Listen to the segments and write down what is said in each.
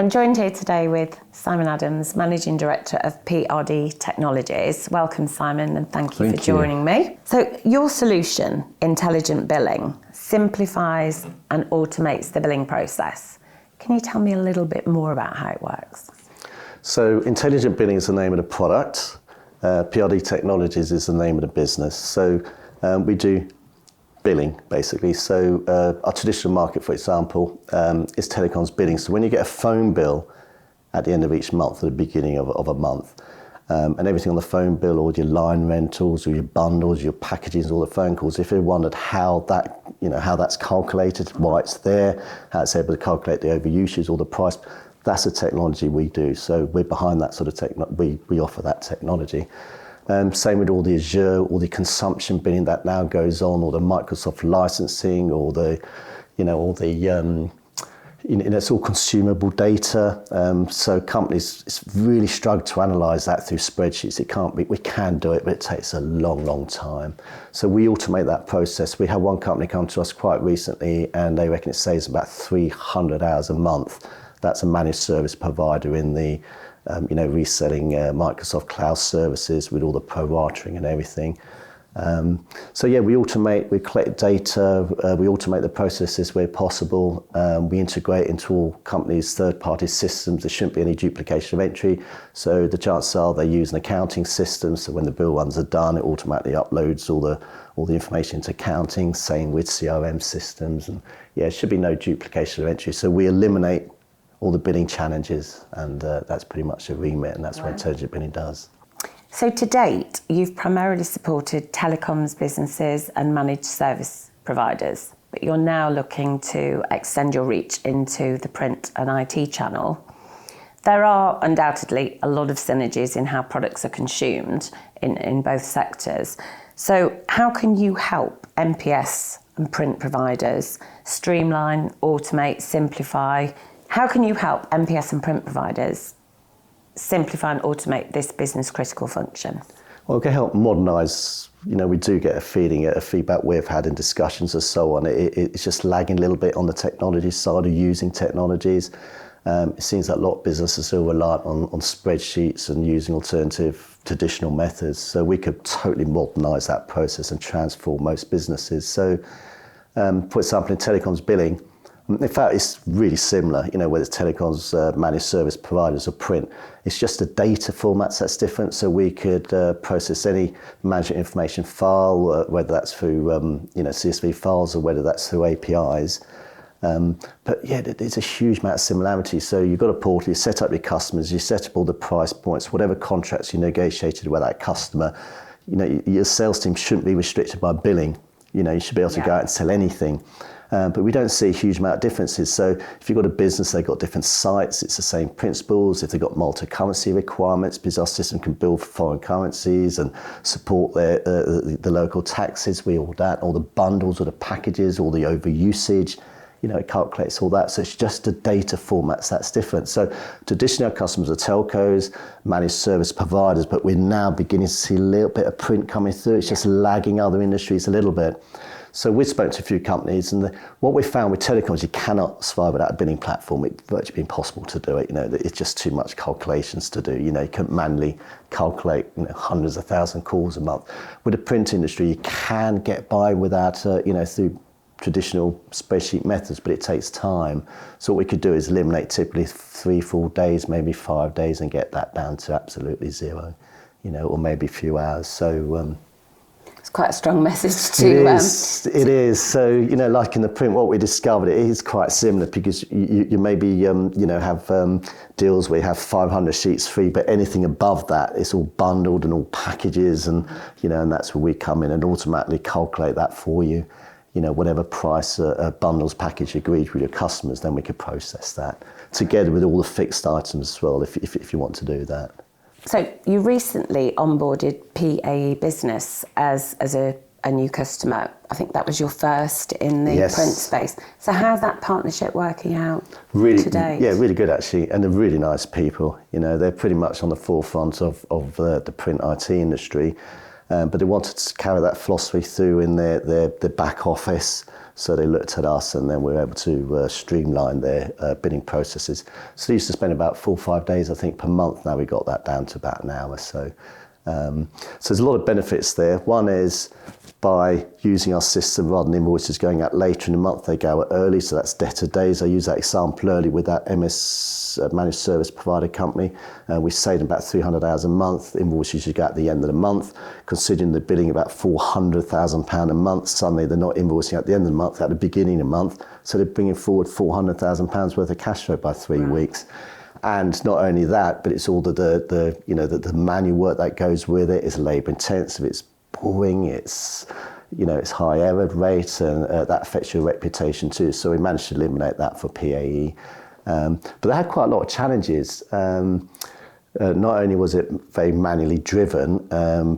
I'm joined here today with Simon Adams, Managing Director of PRD Technologies. Welcome, Simon, and thank you for joining me. So your solution, Intelligent Billing, simplifies and automates the billing process. Can you tell me a little bit more about how it works? So Intelligent Billing is the name of the product. PRD Technologies is the name of the business. So we do billing, basically. So our traditional market, for example, is telecoms billing. So when you get a phone bill at the end of each month, at the beginning of a month, and everything on the phone bill, all your line rentals, or your bundles, your packages, all the phone calls, if you wondered how that, how that's calculated, why it's there, how it's able to calculate the overusage or the price, that's the technology we do. So we're behind that sort of technology. We offer that technology. Same with all the Azure, all the consumption billing that now goes on, or the Microsoft licensing, or it's all consumable data. So companies really struggle to analyse that through spreadsheets. We can do it, but it takes a long time. So we automate that process. We had one company come to us quite recently, and they reckon it saves about 300 hours a month. That's a managed service provider in the reselling Microsoft cloud services with all the pro-ratering and everything. So yeah, we automate, we collect data, we automate the processes where possible. We integrate into all companies' third-party systems. There shouldn't be any duplication of entry. So the chances are they use an accounting system. So when the bill runs are done, it automatically uploads all the information into accounting. Same with CRM systems. And yeah, there should be no duplication of entry. So we eliminate all the billing challenges, and that's pretty much the remit, and that's what Intelligent Billing does. So to date, you've primarily supported telecoms businesses and managed service providers, but you're now looking to extend your reach into the print and IT channel. There are undoubtedly a lot of synergies in how products are consumed in both sectors. So how can you help MPS and print providers streamline, automate, simplify? How can you help MPS and print providers simplify and automate this business critical function? Well, it can help modernise. We do get a feedback we've had in discussions and so on. It's just lagging a little bit on the technology side of using technologies. It seems that a lot of businesses are reliant on spreadsheets and using alternative traditional methods. So we could totally modernise that process and transform most businesses. So, for example, in telecoms billing, in fact, it's really similar, whether it's telecoms, managed service providers or print. It's just the data formats that's different. So we could process any management information file, whether that's through CSV files or whether that's through APIs. But yeah, there's a huge amount of similarity. So you've got a portal, you set up your customers, you set up all the price points, whatever contracts you negotiated with that customer. Your sales team shouldn't be restricted by billing. You should be able to go out and sell anything. But we don't see a huge amount of differences. So if you've got a business, they've got different sites, it's the same principles. If they've got multi-currency requirements, because our system can bill for foreign currencies and support the local taxes, all the bundles or the packages, all the overusage, it calculates all that. So it's just the data formats that's different. So traditionally our customers are telcos, managed service providers, but we're now beginning to see a little bit of print coming through. It's just lagging other industries a little bit. So we spoke to a few companies, and what we found with telecoms, you cannot survive without a billing platform. It's virtually impossible to do it. It's just too much calculations to do. You can't manually calculate hundreds of thousand calls a month. With the print industry, you can get by without, through traditional spreadsheet methods, but it takes time. So what we could do is eliminate typically 3-4 days, maybe 5 days, and get that down to absolutely zero, or maybe a few hours. So. It's quite a strong message to... It is. So, like in the print, what we discovered, it is quite similar, because you maybe, have deals where you have 500 sheets free, but anything above that, it's all bundled and all packages, and, and that's where we come in and automatically calculate that for you. Whatever price a bundles package agreed with your customers, then we could process that together with all the fixed items as well, if you want to do that. So you recently onboarded PAE Business as a new customer. I think that was your first in the print space. So how's that partnership working out today? Yeah, really good actually, and they're really nice people. They're pretty much on the forefront of the print IT industry. but they wanted to carry that philosophy through in their back office. So they looked at us, and then we were able to streamline their bidding processes. So they used to spend about 4 or 5 days, I think, per month. Now we got that down to about an hour. So there's a lot of benefits there. One is by using our system, rather than invoices going out later in the month, they go out early. So that's debtor days. I use that example early with that managed service provider company. We saved about 300 hours a month. Invoices you get at the end of the month. Considering they're billing about £400,000 a month, suddenly they're not invoicing at the end of the month, at the beginning of the month. So they're bringing forward £400,000 worth of cash flow by 3 weeks. And not only that, but it's all the manual work that goes with it. It's labour intensive. It's boring. It's high error rate, and that affects your reputation too. So we managed to eliminate that for PAE. But they had quite a lot of challenges. Not only was it very manually driven,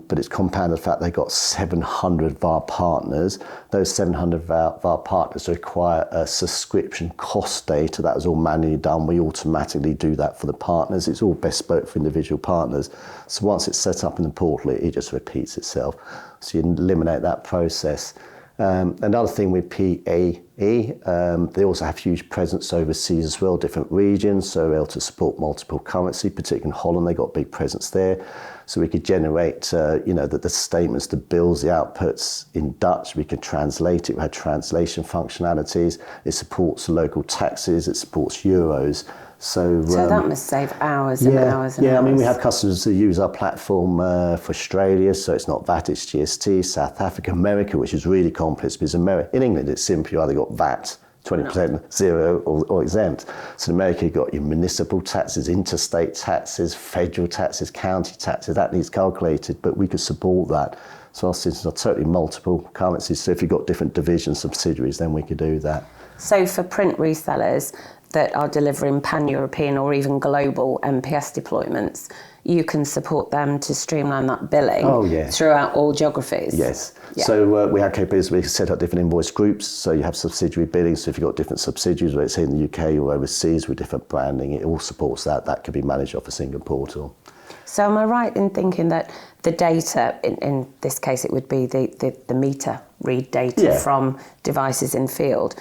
but it's compounded the fact they got 700 VAR partners. Those 700 VAR partners require a subscription cost data. That was all manually done. We automatically do that for the partners. It's all bespoke for individual partners. So once it's set up in the portal, it just repeats itself. So you eliminate that process. Another thing with PAE, they also have huge presence overseas as well, different regions, so they're able to support multiple currency, particularly in Holland, they got a big presence there. So we could generate, the statements, the bills, the outputs in Dutch. We could translate it. We had translation functionalities. It supports local taxes. It supports euros. So that must save hours and hours and hours. Yeah, I mean, we have customers who use our platform for Australia, so it's not VAT, it's GST, South Africa, America, which is really complex, because in England it's simple, you either got VAT, 20%, zero, or exempt. So in America you've got your municipal taxes, interstate taxes, federal taxes, county taxes, that needs calculated, but we could support that. So our systems are totally multiple currencies, so if you've got different divisions, subsidiaries, then we could do that. So for print resellers that are delivering pan-European or even global MPS deployments, you can support them to streamline that billing throughout all geographies. Yes. Yeah. So we have capabilities. We set up different invoice groups. So you have subsidiary billing. So if you've got different subsidiaries, whether it's in the UK or overseas with different branding, it all supports that. That could be managed off a single portal. So am I right in thinking that the data, in this case it would be the meter read data from devices in field,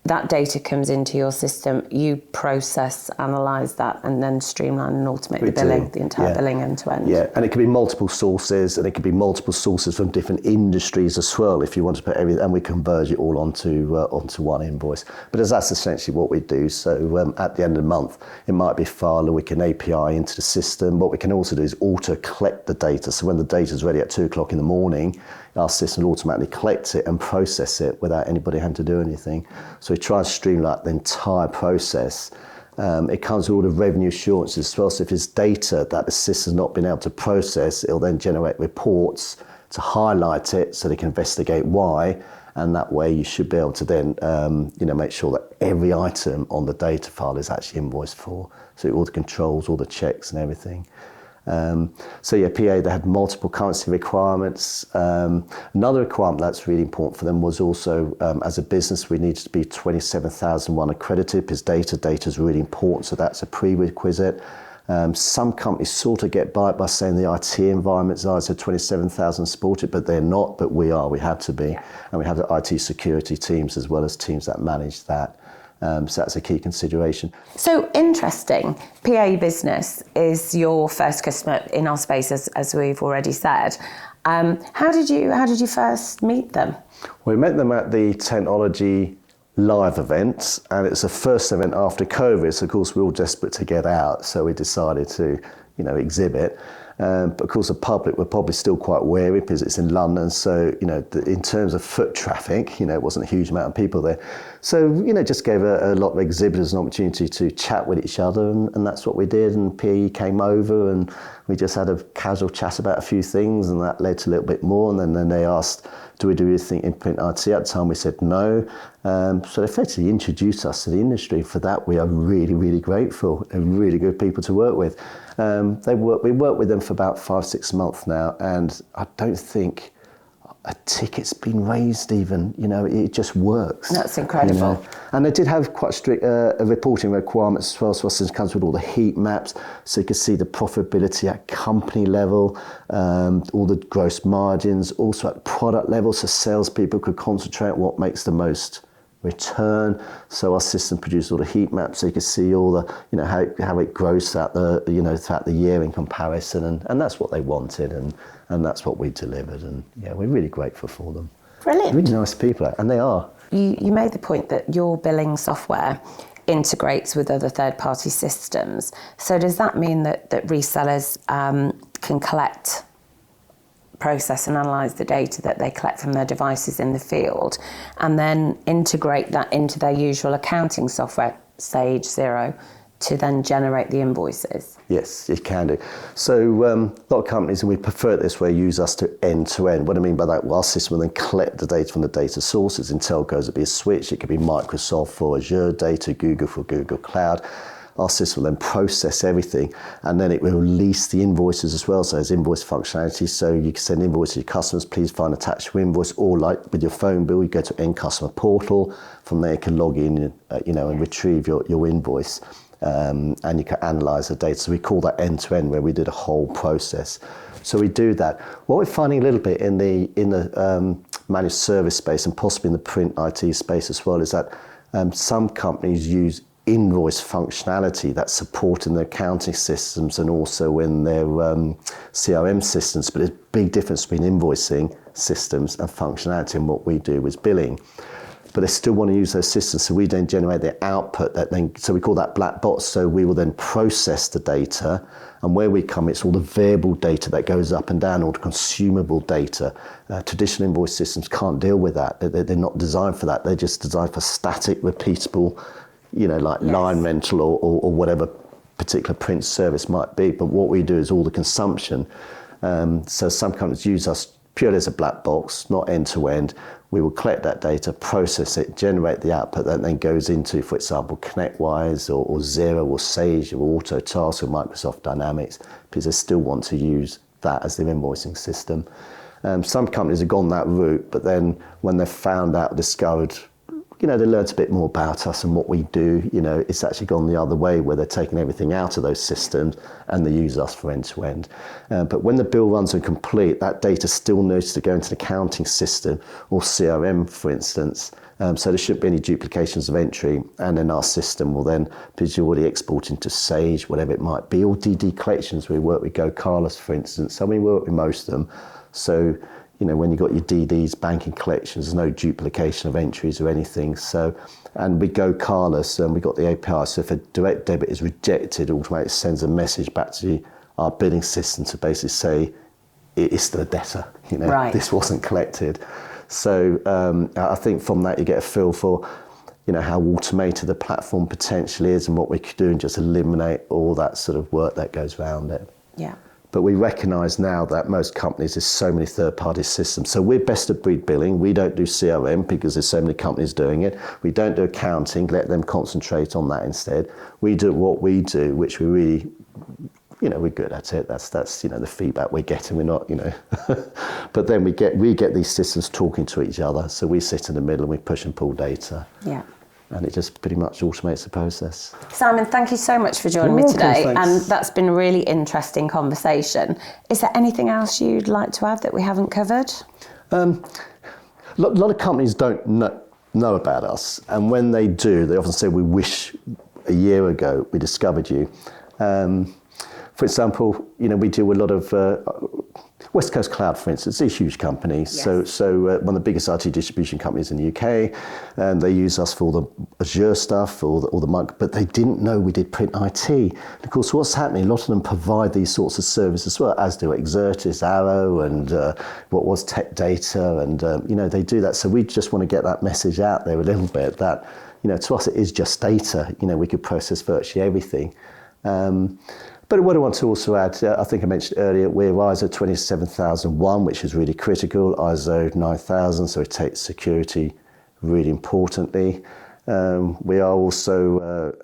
that data comes into your system, you process, analyse that, and then streamline and automate the entire billing end to end. Yeah, and it can be multiple sources, and it can be multiple sources from different industries as well, if you want to put everything, and we converge it all onto one invoice. But that's essentially what we do. So at the end of the month, it might be a file, or we can API into the system. What we can also do is auto-collect the data. So when the data is ready at 2 o'clock in the morning, our system will automatically collect it and process it without anybody having to do anything. So we try and streamline the entire process. It comes with all the revenue assurances as well. So if there's data that the system's not been able to process, it'll then generate reports to highlight it so they can investigate why. And that way you should be able to then make sure that every item on the data file is actually invoiced for. So all the controls, all the checks and everything. PA, they had multiple currency requirements. Another requirement that's really important for them was also, as a business, we needed to be 27001 accredited, because data is really important, so that's a prerequisite. Some companies sort of get by saying the IT environment is ISO 27000 supported, but they're not, but we are, we have to be. And we have the IT security teams as well as teams that manage that. So that's a key consideration. So interesting. PAE Business is your first customer in our space, as we've already said. How did you first meet them? We met them at the Technology Live event, and it's the first event after COVID. So of course we're all desperate to get out, so we decided to, exhibit. But of course the public were probably still quite wary because it's in London. So, in terms of foot traffic, it wasn't a huge amount of people there. So, just gave a lot of exhibitors an opportunity to chat with each other, and that's what we did. And PAE came over and we just had a casual chat about a few things, and that led to a little bit more. And then they asked, do we do anything in print IT? At the time we said no. So they effectively introduced us to the industry. For that we are really, really grateful. They're really good people to work with. We worked with them for about 5-6 months now, and I don't think a ticket's been raised even, it just works. That's incredible. And they did have quite strict reporting requirements as well, so our system comes with all the heat maps, so you can see the profitability at company level, all the gross margins, also at product level, so salespeople could concentrate on what makes the most return. So our system produced all the heat maps, so you can see all the, how it grows throughout the year in comparison, and that's what they wanted, and that's what we delivered, and we're really grateful for them. Brilliant. Really nice people, and they are. You made the point that your billing software integrates with other third-party systems. So does that mean that resellers can collect, process and analyse the data that they collect from their devices in the field and then integrate that into their usual accounting software, Sage, Xero, to then generate the invoices? Yes, it can do. So a lot of companies, and we prefer it this way, use us to end-to-end. What I mean by that, well, our system will then collect the data from the data sources. In telcos, it'd be a switch. It could be Microsoft for Azure data, Google for Google Cloud. Our system will then process everything, and then it will release the invoices as well. So there's invoice functionality, so you can send invoices to your customers, please find attached to invoice, or like with your phone bill, you go to end customer portal. From there you can log in, and retrieve your invoice. And you can analyse the data. So we call that end-to-end, where we did a whole process. So we do that. What we're finding a little bit in the managed service space, and possibly in the print IT space as well, is that some companies use invoice functionality that's supporting their accounting systems and also in their CRM systems. But there's a big difference between invoicing systems and functionality, and what we do is billing. But they still want to use those systems, so we then generate the output so we call that black box. So we will then process the data, and where we come, it's all the variable data that goes up and down, all the consumable data. Traditional invoice systems can't deal with that. They're not designed for that. They're just designed for static, repeatable, line rental or whatever particular print service might be. But what we do is all the consumption. So some companies use us purely as a black box, not end-to-end. We will collect that data, process it, generate the output that then goes into, for example, ConnectWise or Xero or Sage or AutoTask or Microsoft Dynamics, because they still want to use that as their invoicing system. Some companies have gone that route, but then when they've found out, discovered, they learned a bit more about us and what we do, it's actually gone the other way, where they're taking everything out of those systems and they use us for end-to-end. But when the bill runs are complete, that data still needs to go into the accounting system or CRM, for instance. So there shouldn't be any duplications of entry, and then our system will then, because you're already exporting to Sage, whatever it might be, or DD collections. We work with Go Carless, for instance. So we work with most of them. So when you've got your DDs, banking collections, there's no duplication of entries or anything. So, and we go Carless, and we've got the API. So if a direct debit is rejected, it automatically sends a message back to our billing system to basically say, it is still a debtor, Right. This wasn't collected. So I think from that you get a feel for, how automated the platform potentially is and what we could do and just eliminate all that sort of work that goes around it. Yeah. But we recognise now that most companies, there's so many third-party systems. So we're best-of-breed billing. We don't do CRM because there's so many companies doing it. We don't do accounting. Let them concentrate on that instead. We do what we do, which we really, we're good at it. That's the feedback we're getting. We're not, But then we get these systems talking to each other. So we sit in the middle and we push and pull data. Yeah. And it just pretty much automates the process. Simon, thank you so much for joining me today. And that's been a really interesting conversation. Is there anything else you'd like to add that we haven't covered? A lot of companies don't know about us. And when they do, they often say, we wish a year ago we discovered you. For example, we do a lot of West Coast Cloud, for instance, is a huge company. Yes. So one of the biggest IT distribution companies in the UK, and they use us for all the Azure stuff, all the but they didn't know we did print IT. And of course, what's happening? A lot of them provide these sorts of services as well, as do Exertis, Arrow, and what was Tech Data, and they do that. So we just want to get that message out there a little bit that to us it is just data. We could process virtually everything. But what I want to also add, I think I mentioned earlier, we're ISO 27001, which is really critical, ISO 9000, so it takes security really importantly. We are also,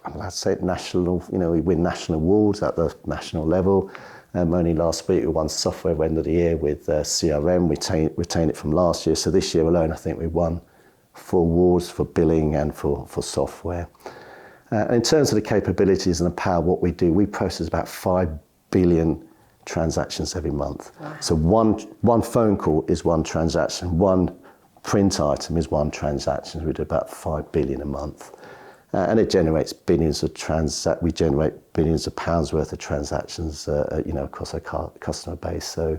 I'd say national, we win national awards at the national level. Only last week we won Software End of the Year with CRM. We retained it from last year. So this year alone, I think we won 4 awards for billing and for software. In terms of the capabilities and the power of what we do, we process about 5 billion transactions every month. Wow. So one phone call is one transaction. One print item is one transaction. We do about 5 billion a month. And it generates billions of we generate billions of pounds worth of transactions, across our customer base. So,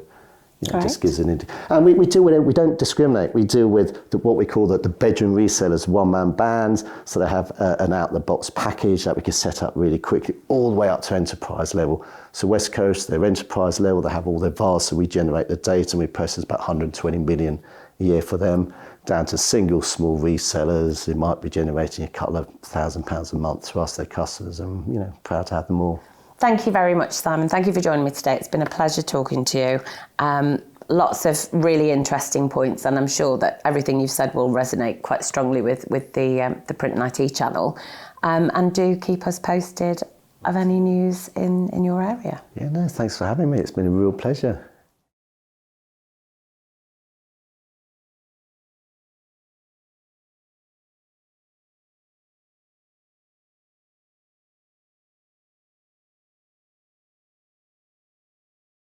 it just gives an and we don't discriminate. We deal with what we call the bedroom resellers, one-man bands. So they have an out-the-box package that we can set up really quickly, all the way up to enterprise level. So West Coast, they're enterprise level. They have all their VARs, so we generate the data, and we process about 120 million a year for them. Down to single small resellers who might be generating a couple of £1,000 a month to us, their customers, and proud to have them all. Thank you very much, Simon. Thank you for joining me today. It's been a pleasure talking to you. Lots of really interesting points, and I'm sure that everything you've said will resonate quite strongly with the Print and IT channel. And do keep us posted of any news in your area. Yeah, no, thanks for having me. It's been a real pleasure.